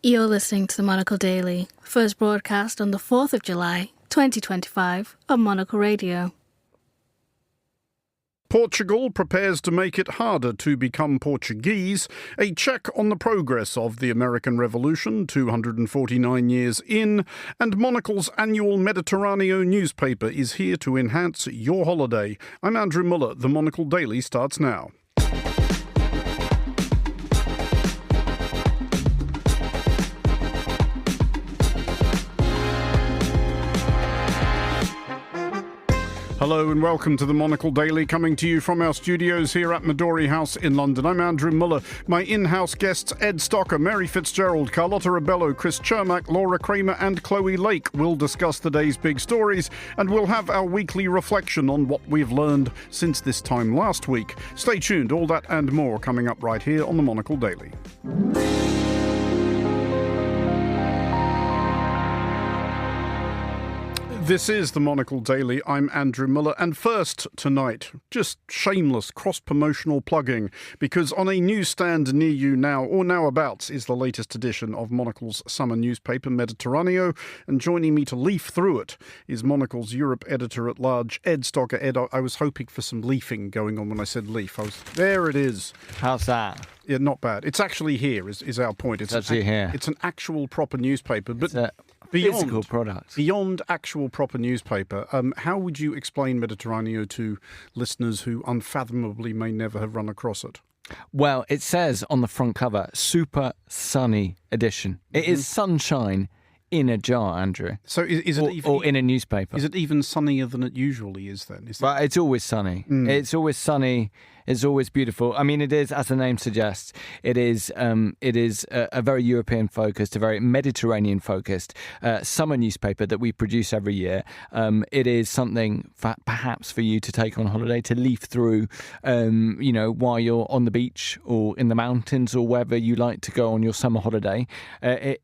You're listening to the Monocle Daily, first broadcast on the 4th of July, 2025 on Monocle Radio. Portugal prepares to make it harder to become Portuguese, a check on the progress of the American Revolution 249 years in, and Monocle's annual Mediterraneo newspaper is here to enhance your holiday. I'm Andrew Muller. The Monocle Daily starts now. Hello and welcome to the Monocle Daily, coming to you from our studios here at Midori House in London. I'm Andrew Muller. My in-house guests Ed Stocker, Mary Fitzgerald, Carlotta Rebello, Chris Chermak, Laura Kramer and Chloe Lake will discuss the day's big stories, and we'll have our weekly reflection on what we've learned since this time last week. Stay tuned, all that and more coming up right here on the Monocle Daily. This is the Monocle Daily. I'm Andrew Muller. And first tonight, just shameless cross-promotional plugging, because on a newsstand near you now, or nowabouts, is the latest edition of Monocle's summer newspaper, Mediterraneo. And joining me to leaf through it is Monocle's Europe editor-at-large, Ed Stocker. Ed, I was hoping for some leafing going on when I said leaf. There it is. How's that? Yeah, not bad. It's actually here, is our point. It's actually here. It's an actual proper newspaper, but physical product. Beyond actual proper newspaper, how would you explain Mediterraneo to listeners who unfathomably may never have run across it? Well, it says on the front cover, super sunny edition. It is sunshine in a jar, Andrew. So is it even, or in a newspaper? Is it even sunnier than it usually is then? But it's always sunny. It's always sunny. It's always beautiful. I mean, it is, as the name suggests, it is a very European-focused, a very Mediterranean-focused summer newspaper that we produce every year. It is something perhaps for you to take on holiday, to leaf through, while you're on the beach or in the mountains or wherever you like to go on your summer holiday. There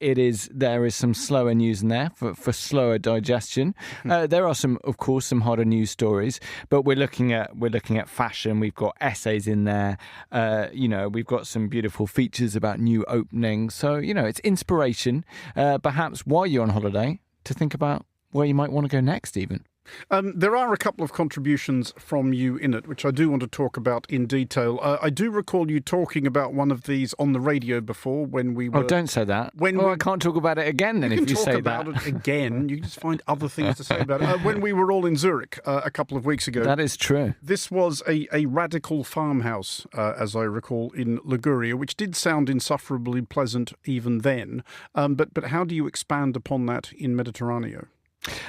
is some slower news in there for slower digestion. There are some harder news stories, but we're looking at fashion. We've got essays in there. We've got some beautiful features about new openings. So, it's inspiration, perhaps while you're on holiday, to think about where you might want to go next even. There are a couple of contributions from you in it, which I do want to talk about in detail. I do recall you talking about one of these on the radio before when we were... Oh, don't say that. I can't talk about it again then if you say that. You can talk about it again. You can just find other things to say about it. When we were all in Zurich a couple of weeks ago. That is true. This was a radical farmhouse, as I recall, in Liguria, which did sound insufferably pleasant even then. But how do you expand upon that in Mediterraneo?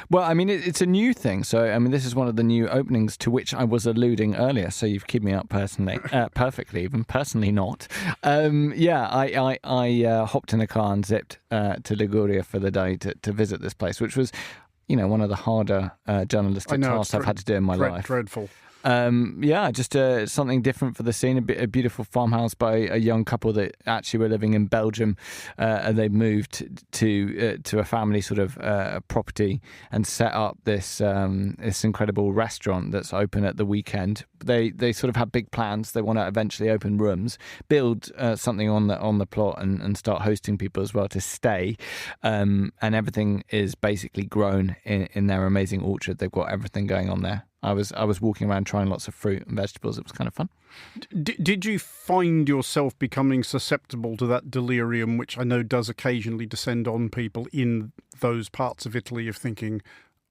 Well, I mean, it's a new thing. So, I mean, this is one of the new openings to which I was alluding earlier. So you've keyed me up personally, perfectly, even personally not. I hopped in a car and zipped to Liguria for the day to visit this place, which was, one of the harder journalistic tasks I've had to do in my life. Dreadful. Just something different for the scene. A beautiful farmhouse by a young couple that actually were living in Belgium. They moved to a family sort of property and set up this incredible restaurant that's open at the weekend. They sort of have big plans. They want to eventually open rooms, build something on the plot, and start hosting people as well to stay. And everything is basically grown in their amazing orchard. They've got everything going on there. I was walking around trying lots of fruit and vegetables. It was kind of fun. Did you find yourself becoming susceptible to that delirium, which I know does occasionally descend on people in those parts of Italy, of thinking,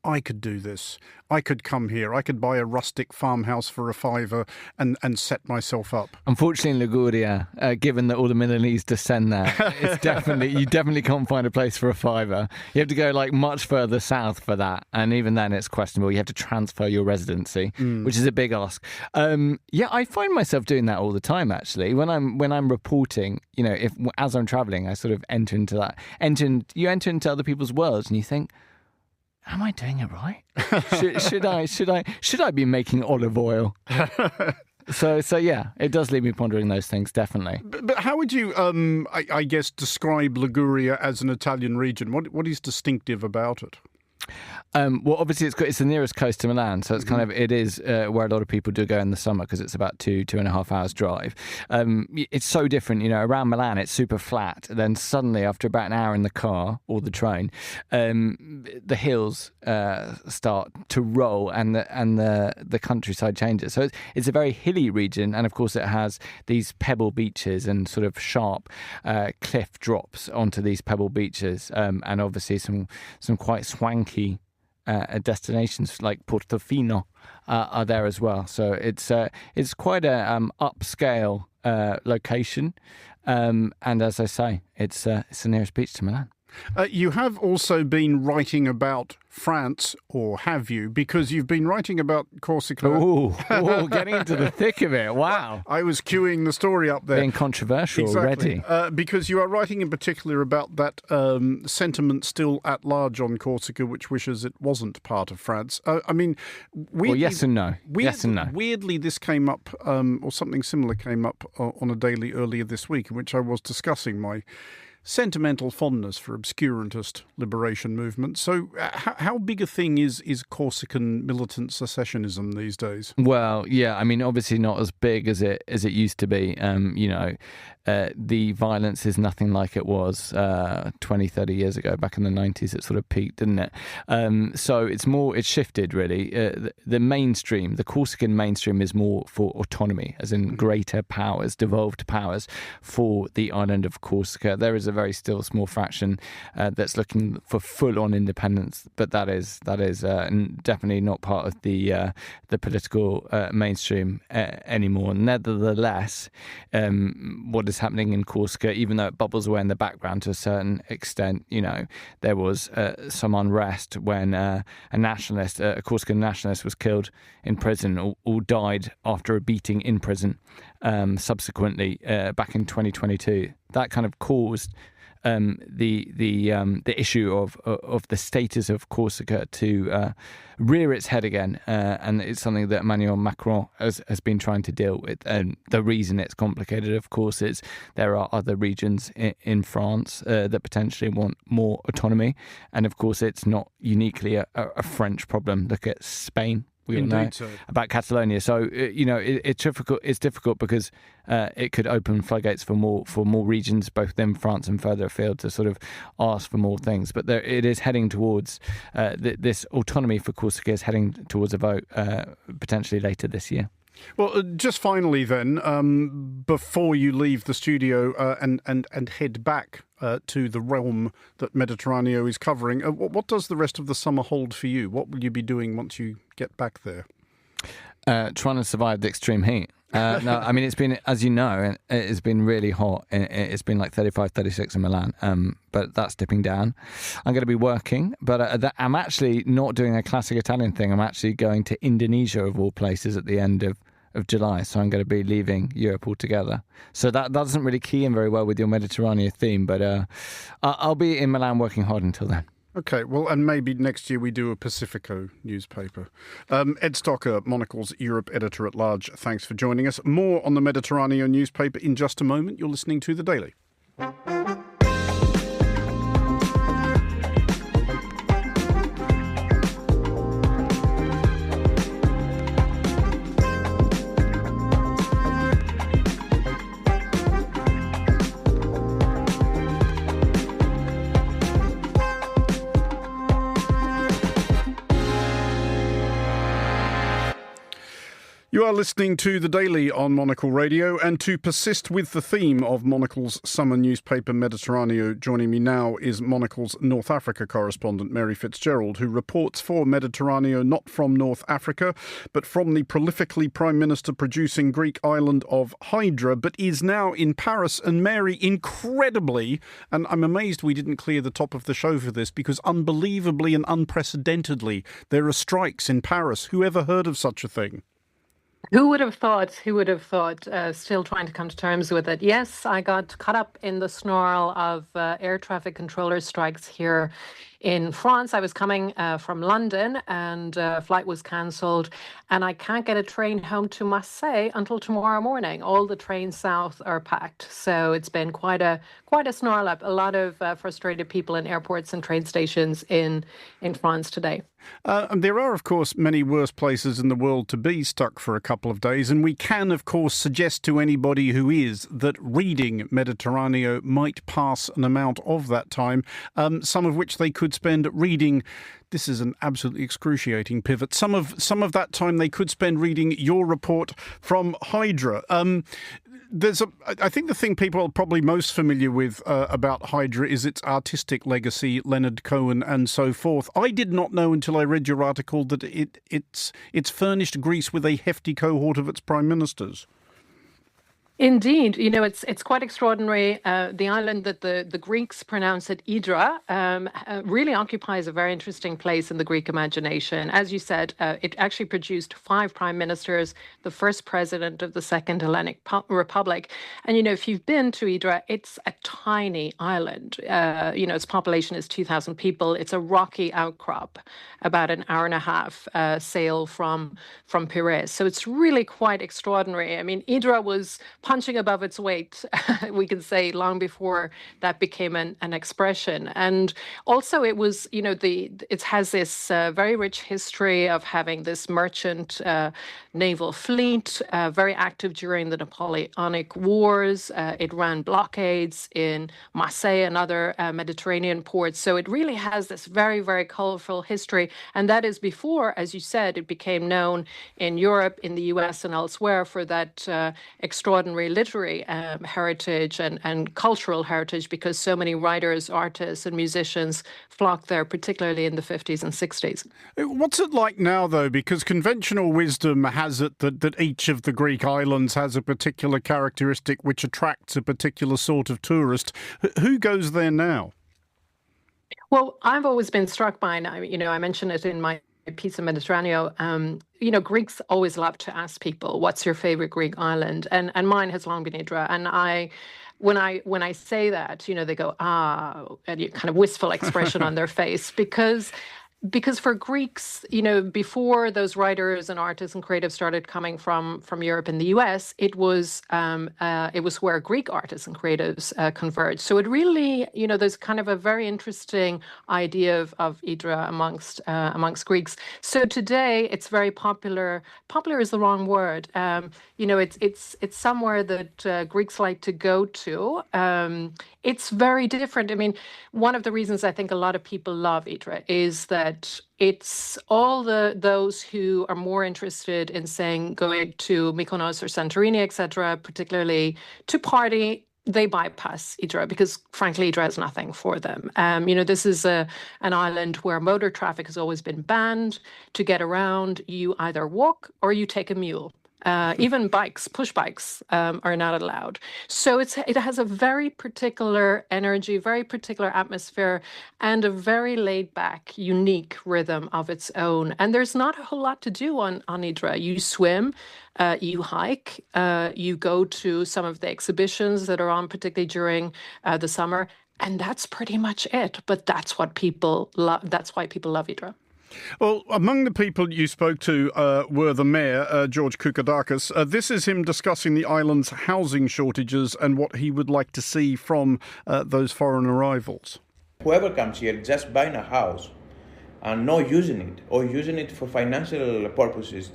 I could do this. I could come here. I could buy a rustic farmhouse for a £5 and set myself up. Unfortunately, in Liguria, given that all the Milanese descend there, you definitely can't find a place for a £5. You have to go much further south for that, and even then, it's questionable. You have to transfer your residency, which is a big ask. I find myself doing that all the time. Actually, when I'm reporting, as I'm travelling, I sort of enter into that. You enter into other people's worlds, and you think, am I doing it right? Should I be making olive oil? So yeah, it does leave me pondering those things, definitely. But how would you, I guess, describe Liguria as an Italian region? What is distinctive about it? Well, obviously it's the nearest coast to Milan, so it's kind of it is where a lot of people do go in the summer because it's about 2.5 hours drive. It's so different, around Milan it's super flat. Then suddenly after about an hour in the car or the train, the hills start to roll and the countryside changes. So it's a very hilly region, and of course it has these pebble beaches and sort of sharp cliff drops onto these pebble beaches, and obviously some quite swanky destinations like Portofino are there as well. So it's quite a upscale location, and as I say, it's the nearest beach to Milan. You have also been writing about France, or have you? Because you've been writing about Corsica. Ooh, getting into the thick of it. Wow. I was queuing the story up there. Being controversial exactly. already. Because you are writing in particular about that sentiment still at large on Corsica, which wishes it wasn't part of France. Weirdly, well, yes and no. Yes and no. Weirdly, this came up, or something similar came up on a daily earlier this week, in which I was discussing my sentimental fondness for obscurantist liberation movements. So how big a thing is Corsican militant secessionism these days? Well, yeah, obviously not as big as it used to be. The violence is nothing like it was 20, 30 years ago. Back in the 90s, it sort of peaked, didn't it? So it's shifted, really. The mainstream, the Corsican mainstream is more for autonomy, as in greater powers, devolved powers for the island of Corsica. There is a very still small fraction that's looking for full-on independence, but that is definitely not part of the political mainstream anymore. Nevertheless, what is happening in Corsica, even though it bubbles away in the background to a certain extent, there was some unrest when a Corsican nationalist was killed in prison or died after a beating in prison subsequently back in 2022. That kind of caused the issue of the status of Corsica to rear its head again, and it's something that Emmanuel Macron has been trying to deal with. And the reason it's complicated, of course, is there are other regions in France that potentially want more autonomy, and of course it's not uniquely a French problem. Look at Spain. We all know about Catalonia. So it's difficult. It's difficult because it could open floodgates for more regions, both within France and further afield, to sort of ask for more things. But it is heading towards this autonomy for Corsica is heading towards a vote potentially later this year. Well, just finally then, before you leave the studio and head back to the realm that Mediterraneo is covering, what does the rest of the summer hold for you? What will you be doing once you get back there? Trying to survive the extreme heat. No, it's been, as you know, it's been really hot. It's been like 35, 36 in Milan, but that's dipping down. I'm going to be working, but I'm actually not doing a classic Italian thing. I'm actually going to Indonesia, of all places, at the end of July. So I'm going to be leaving Europe altogether. So that doesn't really key in very well with your Mediterranean theme, but I'll be in Milan working hard until then. Okay, well, and maybe next year we do a Pacifico newspaper. Ed Stocker, Monocle's Europe editor-at-large, thanks for joining us. More on the Mediterranean newspaper in just a moment. You're listening to The Daily. You are listening to The Daily on Monocle Radio, and to persist with the theme of Monocle's summer newspaper Mediterraneo, joining me now is Monocle's North Africa correspondent Mary Fitzgerald, who reports for Mediterraneo not from North Africa, but from the prolifically Prime Minister-producing Greek island of Hydra, but is now in Paris. And Mary, incredibly, and I'm amazed we didn't clear the top of the show for this, because unbelievably and unprecedentedly, there are strikes in Paris. Who ever heard of such a thing? Who would have thought? Still trying to come to terms with it. Yes, I got caught up in the snarl of air traffic controller strikes here In France, I was coming from London, and flight was cancelled, and I can't get a train home to Marseille until tomorrow morning. All the trains south are packed, so it's been quite a snarl up. A lot of frustrated people in airports and train stations in France today. And there are, of course, many worse places in the world to be stuck for a couple of days. And we can, of course, suggest to anybody who is that reading Mediterraneo might pass an amount of that time, some of which they could spend reading. This is an absolutely excruciating pivot. Some of that time they could spend reading your report from Hydra. I think the thing people are probably most familiar with about Hydra is its artistic legacy, Leonard Cohen and so forth. I did not know until I read your article that it's furnished Greece with a hefty cohort of its prime ministers. Indeed, it's quite extraordinary. The island that the Greeks pronounce it Hydra really occupies a very interesting place in the Greek imagination. As you said, it actually produced 5 prime ministers, the first president of the Second Hellenic Republic. And, if you've been to Hydra, it's a tiny island. Its population is 2,000 people. It's a rocky outcrop, about an hour and a half sail from Piraeus. So it's really quite extraordinary. I mean, Hydra was punching above its weight, we can say, long before that became an expression. And also it was, it has this very rich history of having this merchant naval fleet, very active during the Napoleonic Wars. It ran blockades in Marseille and other Mediterranean ports. So it really has this very, very colorful history. And that is before, as you said, it became known in Europe, in the US and elsewhere for that extraordinary literary heritage and cultural heritage, because so many writers, artists and musicians flocked there, particularly in the 50s and 60s. What's it like now, though? Because conventional wisdom has it that each of the Greek islands has a particular characteristic which attracts a particular sort of tourist. Who goes there now? Well, I've always been struck by, I mentioned it in my piece of Mediterraneo, Greeks always love to ask people, what's your favorite Greek island? And mine has long been Hydra. And when I say that, they go, and you kind of wistful expression on their face, because for Greeks, before those writers and artists and creatives started coming from Europe and the US, it was where Greek artists and creatives converged. So it really, there's kind of a very interesting idea of Hydra amongst Greeks. So today it's very popular. Popular is the wrong word. It's somewhere that Greeks like to go to. It's very different. I mean, one of the reasons I think a lot of people love Hydra is that it's all those who are more interested in, going to Mykonos or Santorini, etc., particularly to party. They bypass Hydra because, frankly, Hydra has nothing for them. This is an island where motor traffic has always been banned. To get around, you either walk or you take a mule. Even bikes, push bikes, are not allowed. So it has a very particular energy, very particular atmosphere, and a very laid-back, unique rhythm of its own. And there's not a whole lot to do on Hydra. You swim, you hike, you go to some of the exhibitions that are on, particularly during the summer, and that's pretty much it. But that's what people love. That's why people love Hydra. Well, among the people you spoke to were the mayor, George Koukadakis. This is him discussing the island's housing shortages and what he would like to see from those foreign arrivals. Whoever comes here just buying a house and not using it, or using it for financial purposes,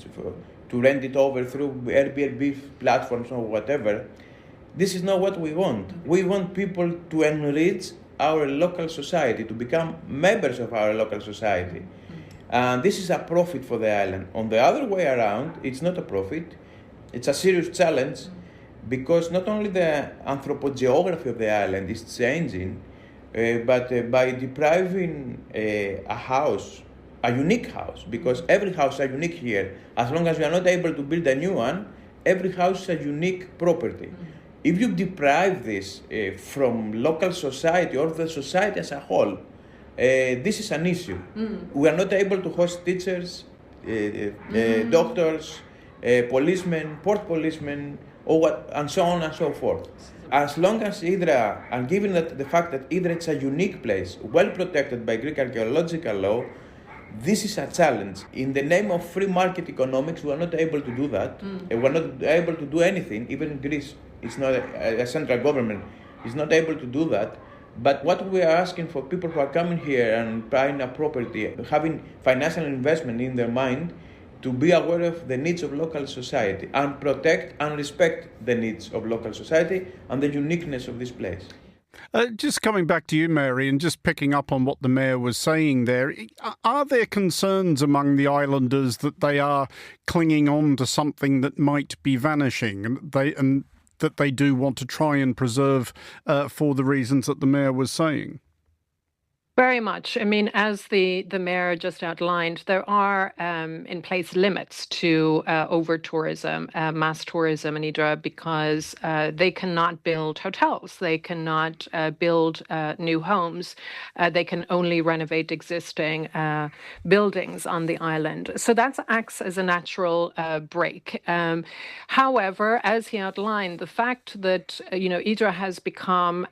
to rent it over through Airbnb platforms or whatever, this is not what we want. We want people to enrich our local society, to become members of our local society. And this is a profit for the island. On the other way around, it's not a profit. It's a serious challenge, because not only the anthropogeography of the island is changing, but by depriving a house, a unique house, because every house is unique here. As long as we are not able to build a new one, every house is a unique property. If you deprive this from local society or the society as a whole, this is an issue. We are not able to host teachers, doctors, policemen, port policemen, or what, and so on and so forth. As long as Hydra, and given that the fact that Hydra is a unique place, well protected by Greek archaeological law, this is a challenge. In the name of free market economics, we are not able to do that. We are not able to do anything. Even Greece, it's not a central government, is not able to do that. But what we are asking for people who are coming here and buying a property, having financial investment in their mind, to be aware of the needs of local society and protect and respect the needs of local society and the uniqueness of this place. Just coming back to you, Mary, and just picking up on what the mayor was saying there, are there concerns among the islanders that they are clinging on to something that might be vanishing and that they do want to try and preserve for the reasons that the mayor was saying? Very much. I mean, as the mayor just outlined, there are in place limits to over-tourism, mass tourism in Hydra, because they cannot build hotels. They cannot build new homes. They can only renovate existing buildings on the island. So that acts as a natural break. However, as he outlined, the fact that, Hydra has become,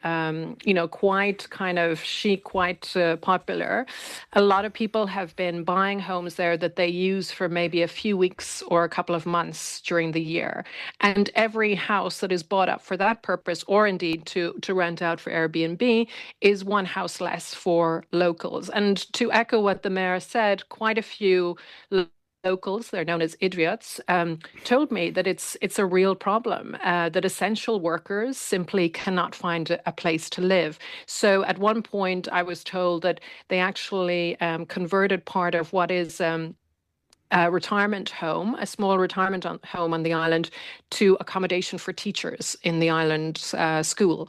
quite kind of chic, quite popular. A lot of people have been buying homes there that they use for maybe a few weeks or a couple of months during the year. And every house that is bought up for that purpose, or indeed to rent out for Airbnb, is one house less for locals. And to echo what the mayor said, quite a few locals, they're known as Idriots, told me that it's a real problem, that essential workers simply cannot find a place to live. So at one point, I was told that they actually converted part of what is a retirement home, a small retirement home on the island, to accommodation for teachers in the island school.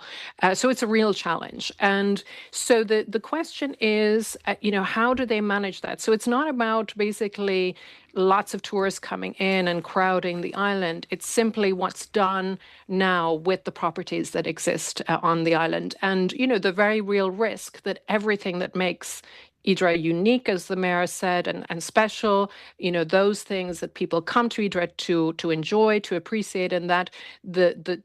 So it's a real challenge. And so the question is, how do they manage that? So it's not about basically lots of tourists coming in and crowding the island. It's simply what's done now with the properties that exist on the island. And, the very real risk that everything that makes Hydra unique, as the mayor said, and special, those things that people come to Hydra to enjoy, to appreciate, and that the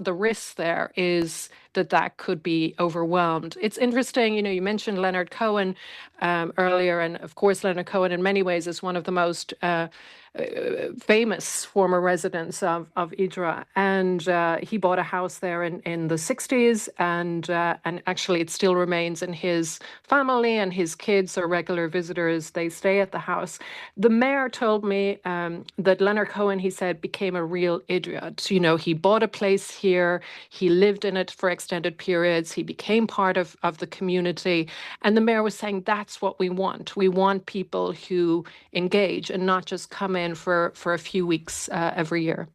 risk there is that could be overwhelmed. It's interesting, you mentioned Leonard Cohen earlier, and of course Leonard Cohen in many ways is one of the most famous former residents of Hydra, and he bought a house there in the 60s, and actually it still remains in his family, and his kids are regular visitors. They stay at the house. The mayor told me that Leonard Cohen, he said, became a real Idriot. He bought a place here, he lived in it for extended periods, he became part of the community, and the mayor was saying that's what we want. We want people who engage and not just come in for a few weeks every year.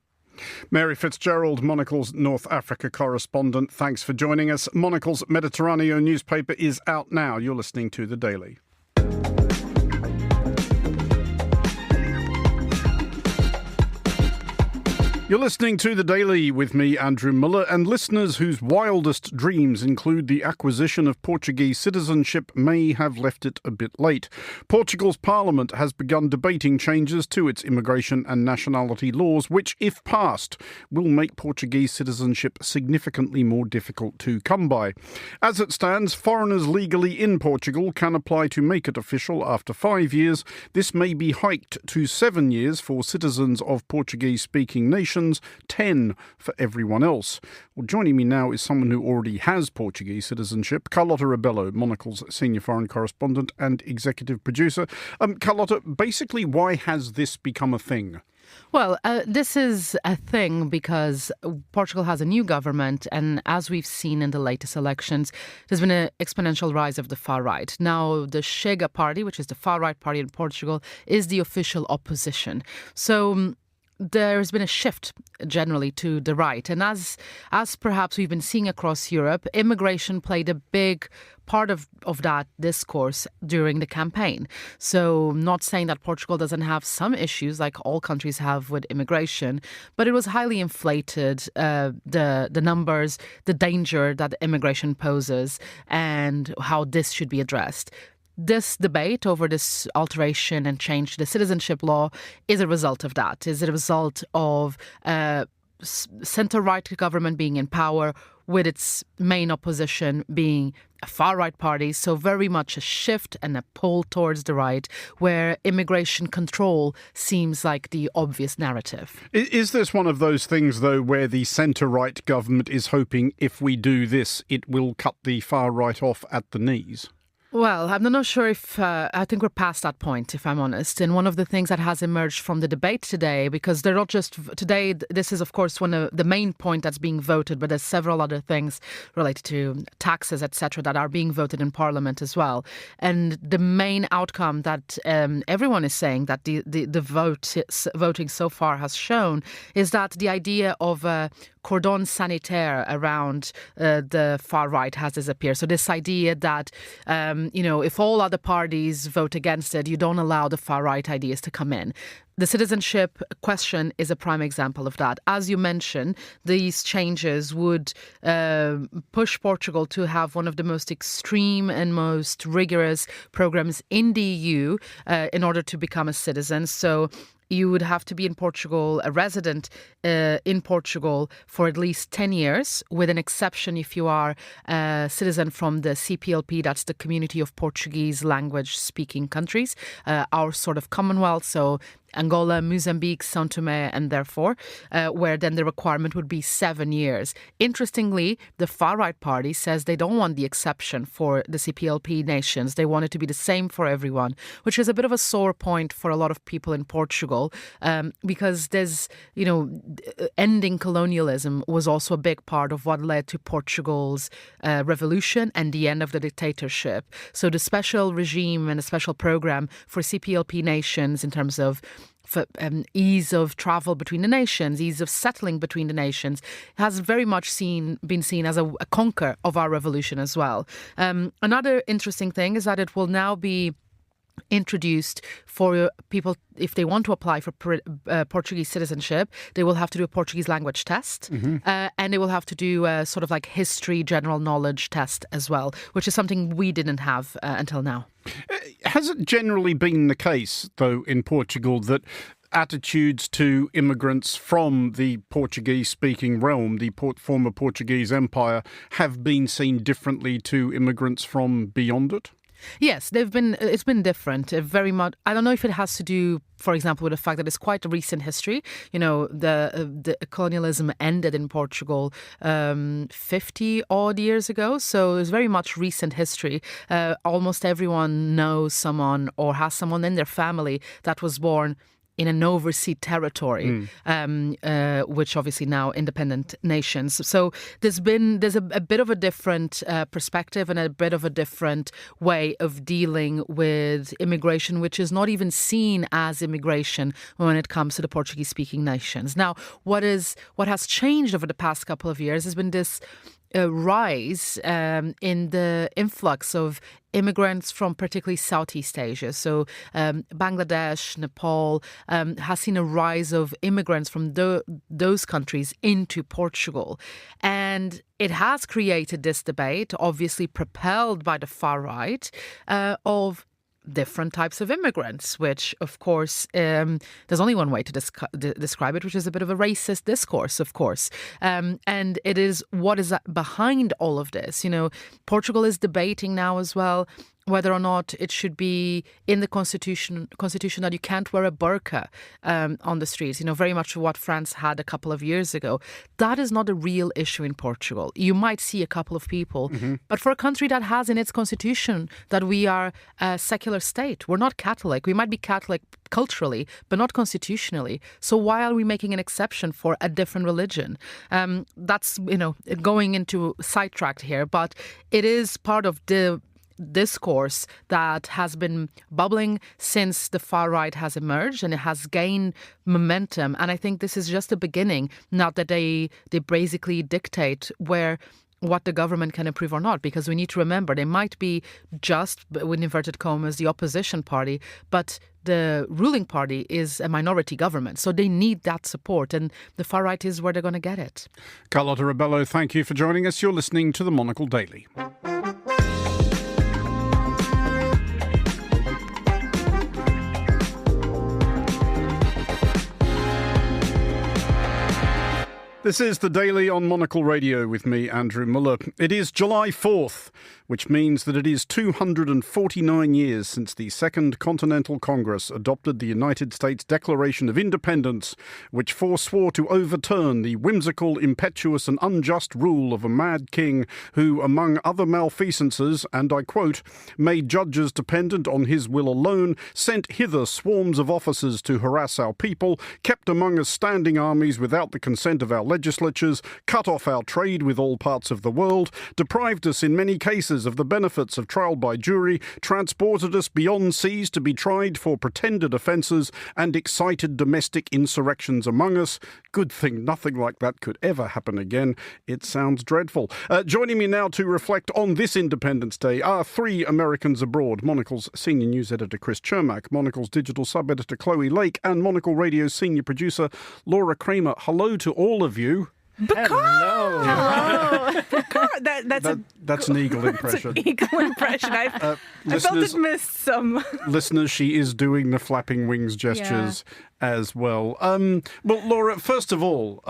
Mary Fitzgerald, Monocle's North Africa correspondent, thanks for joining us. Monocle's Mediterraneo newspaper is out now. You're listening to The Daily. You're listening to The Daily with me, Andrew Muller, and listeners whose wildest dreams include the acquisition of Portuguese citizenship may have left it a bit late. Portugal's parliament has begun debating changes to its immigration and nationality laws, which, if passed, will make Portuguese citizenship significantly more difficult to come by. As it stands, foreigners legally in Portugal can apply to make it official after 5 years. This may be hiked to 7 years for citizens of Portuguese-speaking nations, 10 for everyone else. Well, joining me now is someone who already has Portuguese citizenship, Carlota Rebelo, Monocle's senior foreign correspondent and executive producer. Carlota, basically, why has this become a thing? Well, this is a thing because Portugal has a new government, and as we've seen in the latest elections, there's been an exponential rise of the far right. Now, the Chega party, which is the far right party in Portugal, is the official opposition. So there's been a shift generally to the right. And as perhaps we've been seeing across Europe, immigration played a big part of that discourse during the campaign. So not saying that Portugal doesn't have some issues like all countries have with immigration, but it was highly inflated, the numbers, the danger that immigration poses and how this should be addressed. This debate over this alteration and change to the citizenship law is a result of that, is a result of centre-right government being in power, with its main opposition being a far-right party. So very much a shift and a pull towards the right, where immigration control seems like the obvious narrative. Is this one of those things, though, where the centre-right government is hoping if we do this, it will cut the far-right off at the knees? Well, I'm not sure if I think we're past that point, if I'm honest. And one of the things that has emerged from the debate today, because they're not just today, this is, of course, one of the main point that's being voted, but there's several other things related to taxes, etc., that are being voted in Parliament as well. And the main outcome that everyone is saying that the voting so far has shown is that the idea of cordon sanitaire around the far right has disappeared. So this idea that, if all other parties vote against it, you don't allow the far right ideas to come in. The citizenship question is a prime example of that. As you mentioned, these changes would push Portugal to have one of the most extreme and most rigorous programs in the EU in order to become a citizen. So you would have to be in Portugal, a resident in Portugal for at least 10 years, with an exception if you are a citizen from the CPLP, that's the Community of Portuguese Language Speaking Countries, our sort of Commonwealth, so Angola, Mozambique, São Tomé, and therefore, where then the requirement would be 7 years. Interestingly, the far-right party says they don't want the exception for the CPLP nations. They want it to be the same for everyone, which is a bit of a sore point for a lot of people in Portugal, because there's, ending colonialism was also a big part of what led to Portugal's revolution and the end of the dictatorship. So the special regime and a special program for CPLP nations in terms of ease of travel between the nations, ease of settling between the nations, has very much been seen as a conquer of our revolution as well. Another interesting thing is that it will now be introduced for people, if they want to apply for Portuguese citizenship, they will have to do a Portuguese language test, and they will have to do a sort of like history, general knowledge test as well, which is something we didn't have until now. Has it generally been the case, though, in Portugal that attitudes to immigrants from the Portuguese-speaking realm, the former Portuguese Empire, have been seen differently to immigrants from beyond it? Yes, it's been different, very much. I don't know if it has to do, for example, with the fact that it's quite a recent history. The colonialism ended in Portugal 50 odd years ago, so it's very much recent history. Almost everyone knows someone or has someone in their family that was born in an overseas territory, which obviously now independent nations. So there's a bit of a different perspective and a bit of a different way of dealing with immigration, which is not even seen as immigration when it comes to the Portuguese-speaking nations. Now, what has changed over the past couple of years has been this rise in the influx of immigrants from particularly Southeast Asia. So Bangladesh, Nepal has seen a rise of immigrants from those countries into Portugal. And it has created this debate, obviously propelled by the far right, of different types of immigrants, which, of course, there's only one way to describe it, which is a bit of a racist discourse, of course. And it is what is behind all of this. Portugal is debating now as well whether or not it should be in the constitution that you can't wear a burqa on the streets, very much what France had a couple of years ago. That is not a real issue in Portugal. You might see a couple of people, but for a country that has in its constitution that we are a secular state, we're not Catholic. We might be Catholic culturally, but not constitutionally. So why are we making an exception for a different religion? That's, going into sidetracked here, but it is part of the discourse that has been bubbling since the far right has emerged, and it has gained momentum. And I think this is just the beginning, not that they basically dictate what the government can approve or not, because we need to remember they might be just, with inverted commas, the opposition party, but the ruling party is a minority government, so they need that support, and the far right is where they're going to get it. Carlotta Rebello, thank you for joining us. You're listening to the Monocle Daily. This is The Daily on Monocle Radio with me, Andrew Muller. It is July 4th, which means that it is 249 years since the Second Continental Congress adopted the United States Declaration of Independence, which forswore to overturn the whimsical, impetuous and unjust rule of a mad king who, among other malfeasances, and I quote, made judges dependent on his will alone, sent hither swarms of officers to harass our people, kept among us standing armies without the consent of our legislatures, cut off our trade with all parts of the world, deprived us in many cases of the benefits of trial by jury, transported us beyond seas to be tried for pretended offences, and excited domestic insurrections among us. Good thing nothing like that could ever happen again. It sounds dreadful. Joining me now to reflect on this Independence Day are three Americans abroad: Monocle's senior news editor Chris Chermak, Monocle's digital sub-editor Chloe Lake, and Monocle Radio's senior producer Laura Kramer. Hello to all of you. Hello. That's an eagle impression. That's an eagle impression. I felt it missed some. Listeners, she is doing the flapping wings gestures as well. Well, Laura, first of all,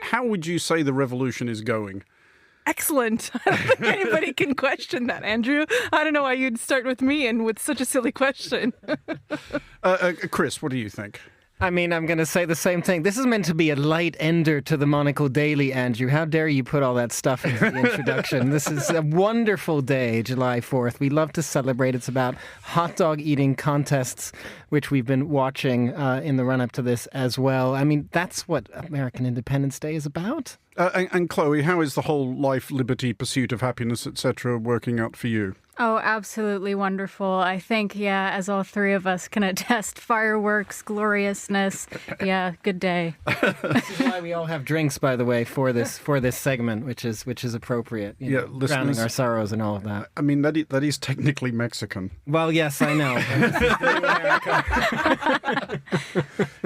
how would you say the revolution is going? Excellent. I don't think anybody can question that, Andrew. I don't know why you'd start with me and with such a silly question. Chris, what do you think? I mean, I'm going to say the same thing. This is meant to be a light ender to the Monocle Daily, Andrew. How dare you put all that stuff into the introduction? This is a wonderful day, July 4th. We love to celebrate. It's about hot dog eating contests, which we've been watching in the run-up to this as well. I mean, that's what American Independence Day is about. And Chloe, how is the whole life, liberty, pursuit of happiness, etc. working out for you? Oh, absolutely wonderful. I think, as all three of us can attest, fireworks, gloriousness. Yeah, good day. This is why we all have drinks, by the way, for this segment, which is appropriate. You know, drowning our sorrows and all of that. I mean, that is technically Mexican. Well, yes, I know.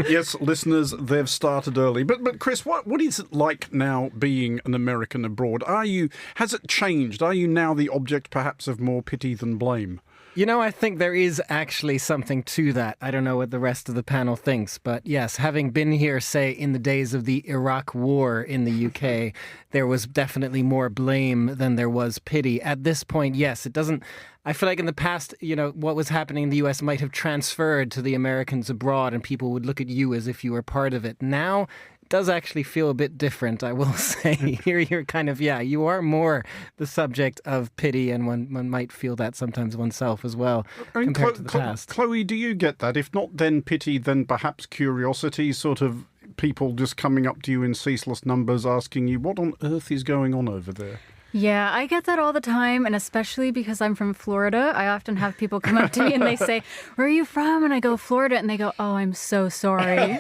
Yes, listeners, they've started early. But Chris, what is it like now being an American abroad? Has it changed? Are you now the object, perhaps, of more pity than blame? You know, I think there is actually something to that. I don't know what the rest of the panel thinks, but yes, having been here, say, in the days of the Iraq War in the UK, there was definitely more blame than there was pity. At this point, yes, it doesn't... I feel like in the past, you know, what was happening in the US might have transferred to the Americans abroad and people would look at you as if you were part of it. Now, it does actually feel a bit different, I will say. Here you're kind of, you are more the subject of pity, and one might feel that sometimes oneself as well, compared to the past. Chloe, do you get that? If not then pity, then perhaps curiosity, sort of people just coming up to you in ceaseless numbers asking you, what on earth is going on over there? Yeah, I get that all the time, and especially because I'm from Florida, I often have people come up to me and they say, "Where are you from?" And I go, "Florida," and they go, "Oh, I'm so sorry."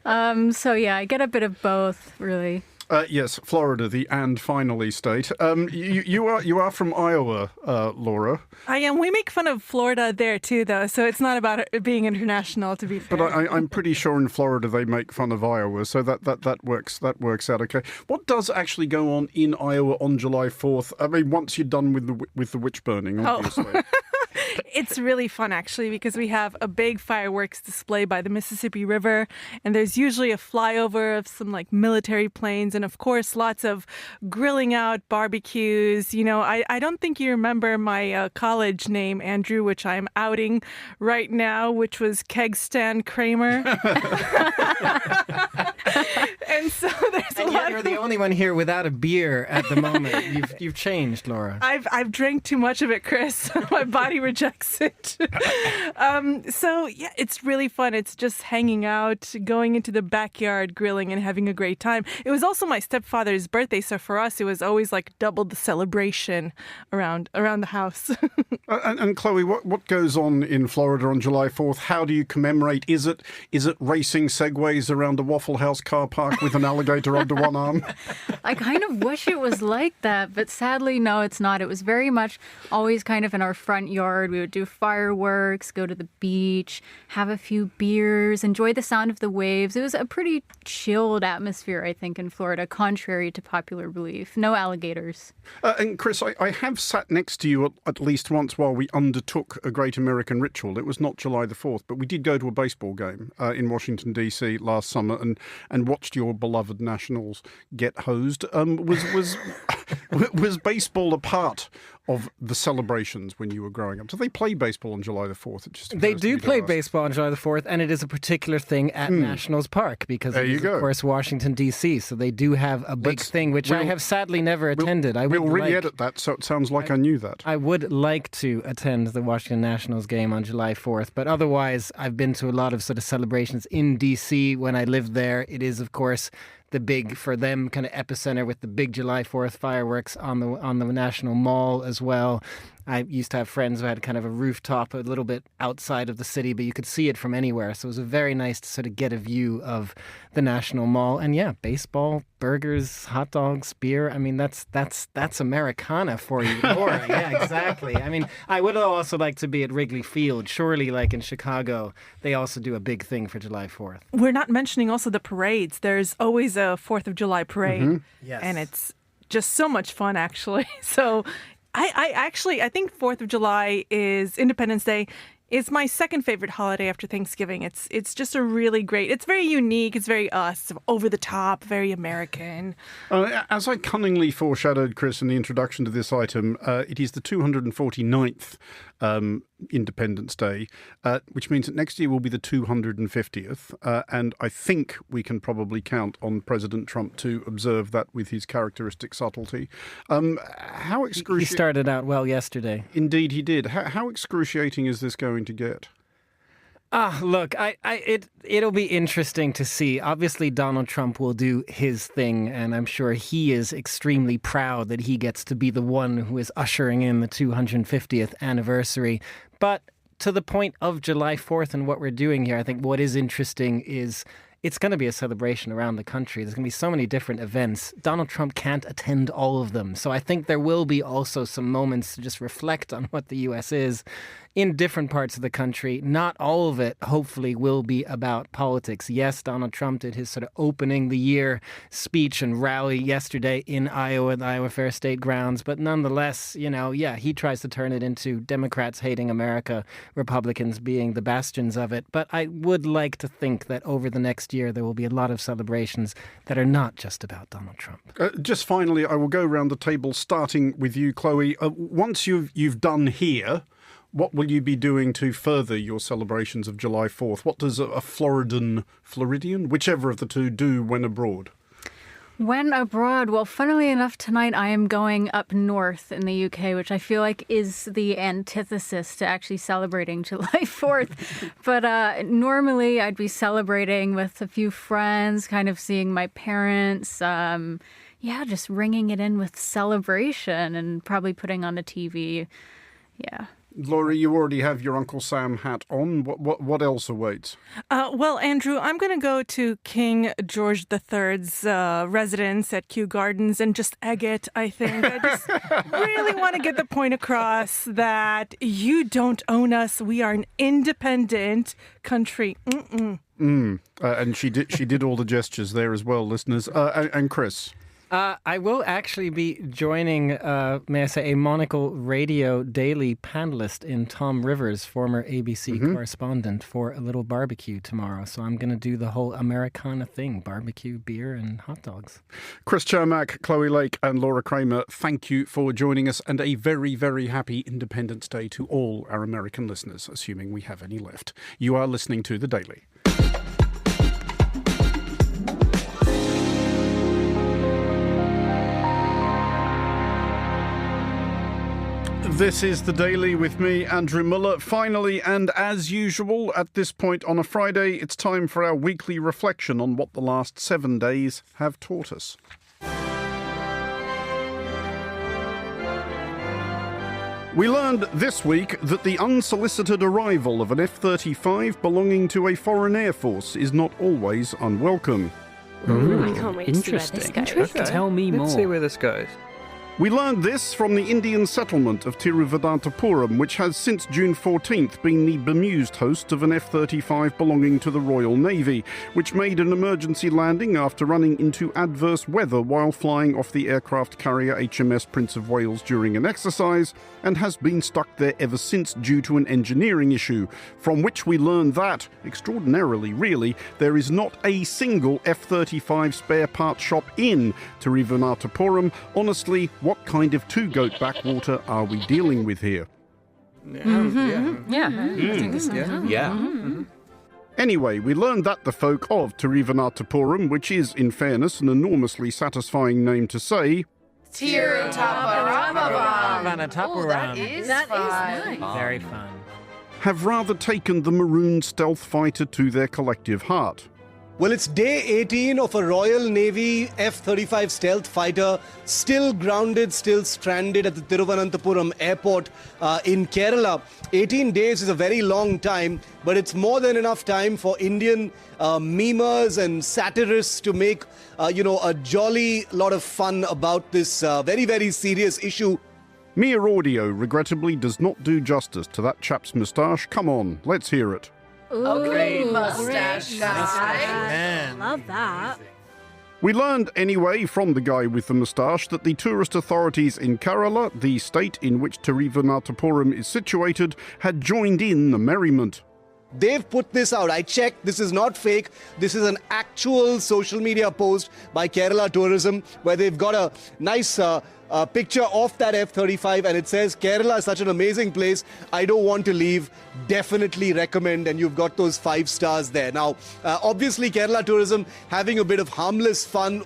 I get a bit of both, really. Yes, Florida, the and finally state. You are from Iowa, Laura. I am. We make fun of Florida there too, though, so it's not about it being international, to be fair. But I'm pretty sure in Florida they make fun of Iowa, so that works out okay. What does actually go on in Iowa on July 4th? I mean, once you're done with the witch burning, obviously. Oh. It's really fun, actually, because we have a big fireworks display by the Mississippi River, and there's usually a flyover of some military planes, and of course lots of grilling out, barbecues. You know, I don't think you remember my college name, Andrew, which I'm outing right now, which was Keg Stand Kramer. And so there's a lot. You're the only one here without a beer at the moment. You've changed, Laura. I've drank too much of it, Chris. My body rejects it. It's really fun. It's just hanging out, going into the backyard, grilling, and having a great time. It was also my stepfather's birthday, so for us, it was always double the celebration around the house. And Chloe, what goes on in Florida on July 4th? How do you commemorate? Is it racing segways around a Waffle House car park with an alligator under one arm? I kind of wish it was like that, but sadly, no, it's not. It was very much always kind of in our front yard. We would do fireworks, go to the beach, have a few beers, enjoy the sound of the waves. It was a pretty chilled atmosphere, I think, in Florida, contrary to popular belief. No alligators. And Chris, I have sat next to you at least once while we undertook a great American ritual. It was not July the 4th, but we did go to a baseball game in Washington, D.C. last summer and watched your beloved Nationals get hosed. Was baseball a part of the celebrations when you were growing up? Do they play baseball on July the 4th? They do play baseball on July the 4th, and it is a particular thing at Nationals Park because it is, of course, Washington, D.C., so they do have a big thing, which I have sadly never attended. We'll re-edit that, so it sounds like I knew that. I would like to attend the Washington Nationals game on July 4th, but otherwise, I've been to a lot of sort of celebrations in D.C. when I lived there. It is, of course, the big, for them, kind of epicenter with the big July 4th fireworks on the National Mall as well. I used to have friends who had kind of a rooftop a little bit outside of the city, but you could see it from anywhere. So it was very nice to sort of get a view of the National Mall. And yeah, baseball, burgers, hot dogs, beer. I mean, that's Americana for you, Laura. Yeah, exactly. I mean, I would also like to be at Wrigley Field. Surely, like in Chicago, they also do a big thing for July 4th. We're not mentioning also the parades. There's always a 4th of July parade. Mm-hmm. Yes. And it's just so much fun, actually. So I think 4th of July is Independence Day. It's my second favorite holiday after Thanksgiving. It's just a really great, it's very unique, it's very us, over the top, very American. As I cunningly foreshadowed, Chris, in the introduction to this item, it is the 249th Independence Day, which means that next year will be the 250th. And I think we can probably count on President Trump to observe that with his characteristic subtlety. How excruciating... He started out well yesterday. Indeed, he did. How excruciating is this going to get? Look, it'll be interesting to see. Obviously, Donald Trump will do his thing, and I'm sure he is extremely proud that he gets to be the one who is ushering in the 250th anniversary. But to the point of July 4th and what we're doing here, I think what is interesting is it's going to be a celebration around the country. There's going to be so many different events. Donald Trump can't attend all of them. So I think there will be also some moments to just reflect on what the U.S. is in different parts of the country. Not all of it, hopefully, will be about politics. Yes, Donald Trump did his sort of opening the year speech and rally yesterday in Iowa at the Iowa Fair State Grounds. But nonetheless, he tries to turn it into Democrats hating America, Republicans being the bastions of it. But I would like to think that over the next year, there will be a lot of celebrations that are not just about Donald Trump. Just finally, I will go around the table, starting with you, Chloe. Once you've done here, what will you be doing to further your celebrations of July 4th? What does a Floridian, whichever of the two, do when abroad? When abroad, well, funnily enough, tonight I am going up north in the UK, which I feel like is the antithesis to actually celebrating July 4th. But normally I'd be celebrating with a few friends, kind of seeing my parents, just ringing it in with celebration and probably putting on the TV. Yeah. Laura, you already have your Uncle Sam hat on. What else awaits? Well, Andrew, I'm going to go to King George III's residence at Kew Gardens and just egg it, I think. I just really want to get the point across that you don't own us. We are an independent country. And she did all the gestures there as well, listeners. And Chris? I will actually be joining, may I say, a Monocle Radio daily panelist in Tom Rivers, former ABC correspondent, for a little barbecue tomorrow. So I'm going to do the whole Americana thing, barbecue, beer, and hot dogs. Chris Chermak, Chloe Lake and Laura Kramer, thank you for joining us, and a very, very happy Independence Day to all our American listeners, assuming we have any left. You are listening to The Daily. This is The Daily with me, Andrew Muller. Finally, and as usual, at this point on a Friday, it's time for our weekly reflection on what the last 7 days have taught us. We learned this week that the unsolicited arrival of an F-35 belonging to a foreign air force is not always unwelcome. I can't wait to see where this goes. Tell me more. Let's see where this goes. We learned this from the Indian settlement of Tiruvananthapuram, which has since June 14th been the bemused host of an F-35 belonging to the Royal Navy, which made an emergency landing after running into adverse weather while flying off the aircraft carrier HMS Prince of Wales during an exercise, and has been stuck there ever since due to an engineering issue, from which we learned that, extraordinarily really, there is not a single F-35 spare part shop in Tiruvananthapuram. Honestly, what kind of two-goat backwater are we dealing with here? Anyway, we learned that the folk of Tiruvananthapuram, which is, in fairness, an enormously satisfying name to say, Tiruvananthapuram. That is nice. Very fun. have rather taken the maroon stealth fighter to their collective heart. Well, it's day 18 of a Royal Navy F-35 stealth fighter still grounded, still stranded at the Tiruvananthapuram airport in Kerala. 18 days is a very long time, but it's more than enough time for Indian memers and satirists to make, a jolly lot of fun about this very, very serious issue. Mere audio, regrettably, does not do justice to that chap's moustache. Come on, let's hear it. Great mustache Man. Love that. We learned anyway from the guy with the moustache that the tourist authorities in Kerala, the state in which Tiruvananthapuram is situated, had joined in the merriment. They've put this out. I checked. This is not fake. This is an actual social media post by Kerala Tourism where they've got a nice picture of that F-35 and it says, Kerala is such an amazing place. I don't want to leave. Definitely recommend. And you've got those 5 stars there. Now, obviously, Kerala Tourism having a bit of harmless fun.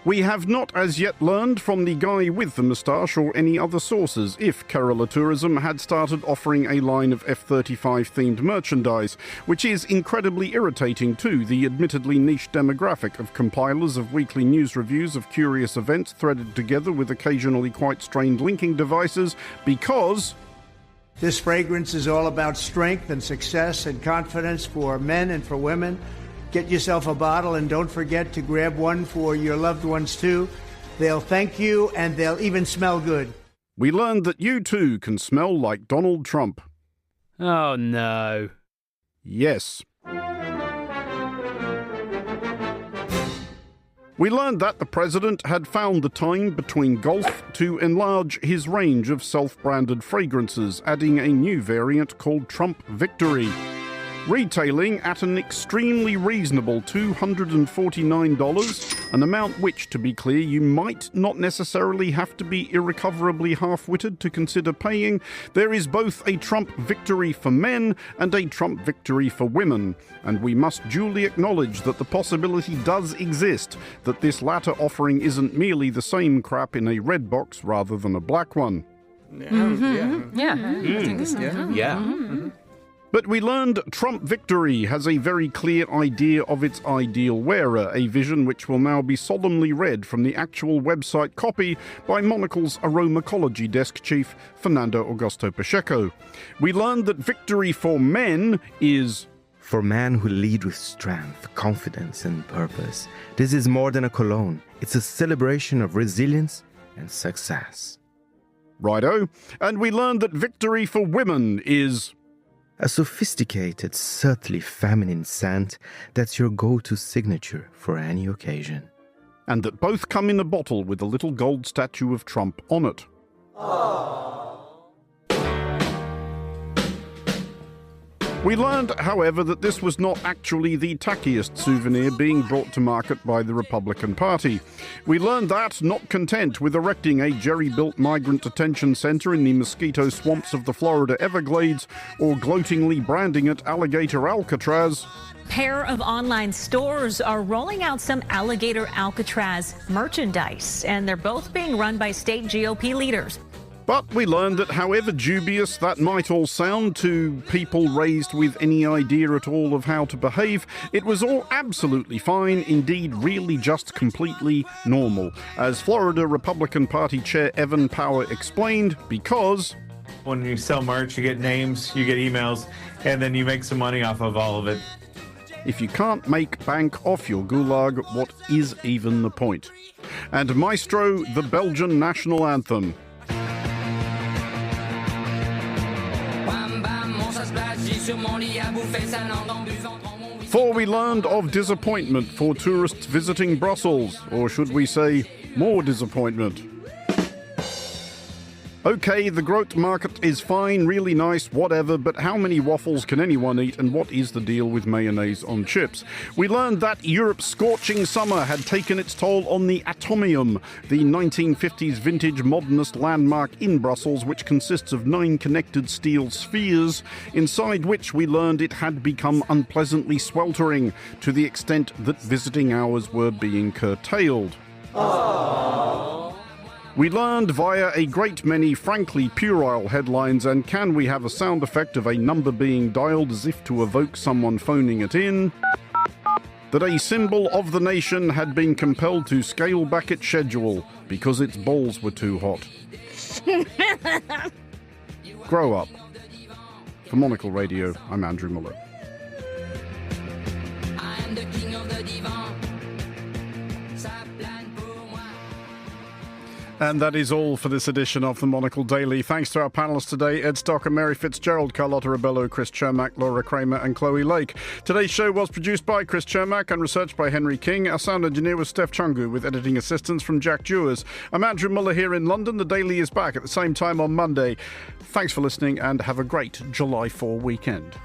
We have not as yet learned from the guy with the moustache or any other sources if Kerala Tourism had started offering a line of F-35 themed merchandise, which is incredibly irritating to the admittedly niche demographic of compilers of weekly news reviews of curious events threaded together with occasionally quite strained linking devices, because this fragrance is all about strength and success and confidence for men and for women. Get yourself a bottle and don't forget to grab one for your loved ones too. They'll thank you and they'll even smell good. we learned that you too can smell like Donald Trump. Oh no. Yes. We learned that the president had found the time between golf to enlarge his range of self-branded fragrances, adding a new variant called Trump Victory, retailing at an extremely reasonable $249, an amount which, to be clear, you might not necessarily have to be irrecoverably half-witted to consider paying. There is both a Trump Victory for men and a Trump Victory for women, and we must duly acknowledge that the possibility does exist that this latter offering isn't merely the same crap in a red box rather than a black one. But we learned Trump Victory has a very clear idea of its ideal wearer, a vision which will now be solemnly read from the actual website copy by Monocle's Aromacology desk chief, Fernando Augusto Pacheco. We learned that Victory for men is for men who lead with strength, confidence, and purpose. This is more than a cologne. It's a celebration of resilience and success. Righto. And we learned that Victory for women is a sophisticated, subtly feminine scent that's your go-to signature for any occasion. And that both come in a bottle with a little gold statue of Trump on it. We learned, however, that this was not actually the tackiest souvenir being brought to market by the Republican Party. We learned that, not content with erecting a jerry-built migrant detention center in the mosquito swamps of the Florida Everglades, or gloatingly branding it Alligator Alcatraz, pair of online stores are rolling out some Alligator Alcatraz merchandise, and they're both being run by state GOP leaders. But we learned that however dubious that might all sound to people raised with any idea at all of how to behave, it was all absolutely fine, indeed really just completely normal. As Florida Republican Party Chair Evan Power explained, because when you sell merch, you get names, you get emails, and then you make some money off of all of it. If you can't make bank off your gulag, what is even the point? And Maestro, the Belgian national anthem. For we learned of disappointment for tourists visiting Brussels, or should we say, more disappointment. Okay, the Groot market is fine, really nice, whatever, but how many waffles can anyone eat, and what is the deal with mayonnaise on chips? We learned that Europe's scorching summer had taken its toll on the Atomium, the 1950s vintage modernist landmark in Brussels, which consists of 9 connected steel spheres, inside which we learned it had become unpleasantly sweltering, to the extent that visiting hours were being curtailed. Aww. We learned via a great many frankly puerile headlines, and can we have a sound effect of a number being dialed as if to evoke someone phoning it in, that a symbol of the nation had been compelled to scale back its schedule because its balls were too hot. Grow up. For Monocle Radio, I'm Andrew Muller. And that is all for this edition of the Monocle Daily. Thanks to our panellists today, Ed Stocker, Mary Fitzgerald, Carlotta Rebello, Chris Chermak, Laura Kramer and Chloe Lake. Today's show was produced by Chris Chermak and researched by Henry King. Our sound engineer was Steph Chungu, with editing assistance from Jack Dewars. I'm Andrew Muller here in London. The Daily is back at the same time on Monday. Thanks for listening and have a great July 4 weekend.